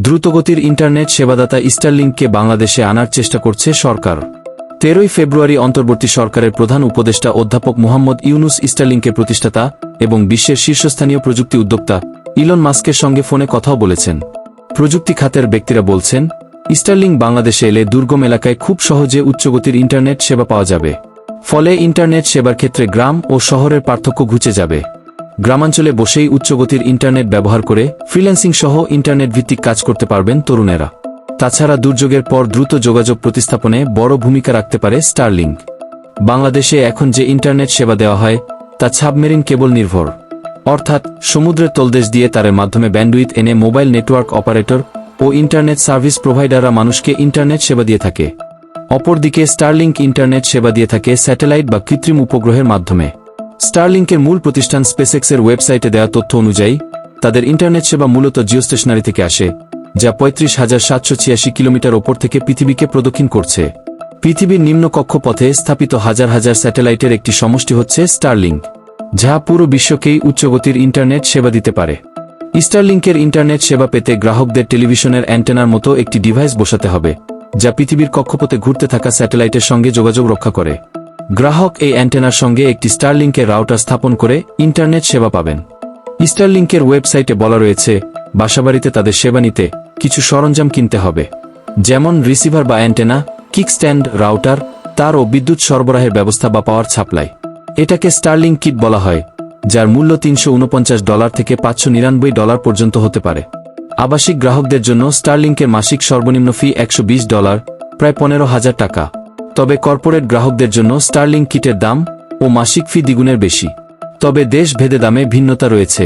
দ্রুতগতির ইন্টারনেট সেবাদাতা স্টারলিংককে বাংলাদেশে আনার চেষ্টা করছে সরকার। 13 ফেব্রুয়ারি অন্তর্বর্তী সরকারের প্রধান উপদেষ্টা অধ্যাপক মুহাম্মদ ইউনুস স্টারলিংকের প্রতিষ্ঠাতা এবং বিশ্বের শীর্ষস্থানীয় প্রযুক্তি উদ্যোক্তা ইলন মাস্কের সঙ্গে ফোনে কথাও বলেছেন। প্রযুক্তি খাতের ব্যক্তিরা বলছেন, স্টারলিংক বাংলাদেশে এলে দুর্গম এলাকায় খুব সহজে উচ্চগতির ইন্টারনেট সেবা পাওয়া যাবে। ফলে ইন্টারনেট সেবার ক্ষেত্রে গ্রাম ও শহরের পার্থক্য ঘুচে যাবে। গ্রামাঞ্চলে বসেই উচ্চগতির ইন্টারনেট ব্যবহার করে ফ্রিল্যান্সিং সহ ইন্টারনেট ভিত্তিক কাজ করতে পারবেন তরুণেরা। তাছাড়া দুর্যোগের পর দ্রুত যোগাযোগ প্রতিস্থাপনে বড় ভূমিকা রাখতে পারে স্টারলিংক। বাংলাদেশে এখন যে ইন্টারনেট সেবা দেওয়া হয় তা সাবমেরিন কেবল নির্ভর, অর্থাৎ সমুদ্রের তলদেশ দিয়ে তারের মাধ্যমে ব্যান্ডউইথ এনে মোবাইল নেটওয়ার্ক অপারেটর ও ইন্টারনেট সার্ভিস প্রোভাইডাররা মানুষকে ইন্টারনেট সেবা দিয়ে থাকে। অপরদিকে স্টারলিংক ইন্টারনেট সেবা দিয়ে থাকে স্যাটেলাইট বা কৃত্রিম উপগ্রহের মাধ্যমে। স্টারলিংকের মূল প্রতিষ্ঠান স্পেসএক্সের ওয়েবসাইটে দেওয়া তথ্য অনুযায়ী তাদের ইন্টারনেট সেবা মূলত জিওস্টেশনারি থেকে আসে, যা ৩৫,৭৮৬ কিলোমিটার ওপর থেকে পৃথিবীকে প্রদক্ষিণ করছে। পৃথিবীর নিম্ন কক্ষপথে স্থাপিত হাজার হাজার স্যাটেলাইটের একটি সমষ্টি হচ্ছে স্টারলিংক, যা পুরো বিশ্বকেই উচ্চগতির ইন্টারনেট সেবা দিতে পারে। স্টারলিংকের ইন্টারনেট সেবা পেতে গ্রাহকদের টেলিভিশনের অ্যান্টেনার মতো একটি ডিভাইস বসাতে হবে, যা পৃথিবীর কক্ষপথে ঘুরতে থাকা স্যাটেলাইটের সঙ্গে যোগাযোগ রক্ষা করে। গ্রাহক এই অ্যান্টেনার সঙ্গে একটি স্টারলিংকের রাউটার স্থাপন করে ইন্টারনেট সেবা পাবেন। স্টারলিংকের ওয়েবসাইটে বলা রয়েছে, বাসাবাড়িতে তাদের সেবা নিতে কিছু সরঞ্জাম কিনতে হবে, যেমন রিসিভার বা অ্যান্টেনা, কিকস্ট্যান্ড, রাউটার, তার ও বিদ্যুৎ সরবরাহের ব্যবস্থা বা পাওয়ার সাপ্লাই। এটাকে স্টারলিংক কিট বলা হয়, যার মূল্য $349 থেকে $599 পর্যন্ত হতে পারে। আবাসিক গ্রাহকদের জন্য স্টারলিংকের মাসিক সর্বনিম্ন ফি $120, প্রায় 15,000 টাকা। তবে কর্পোরেট গ্রাহকদের জন্য স্টারলিংক কিটের দাম ও মাসিক ফি দ্বিগুণের বেশি। তবে দেশ ভেদে দামে ভিন্নতা রয়েছে।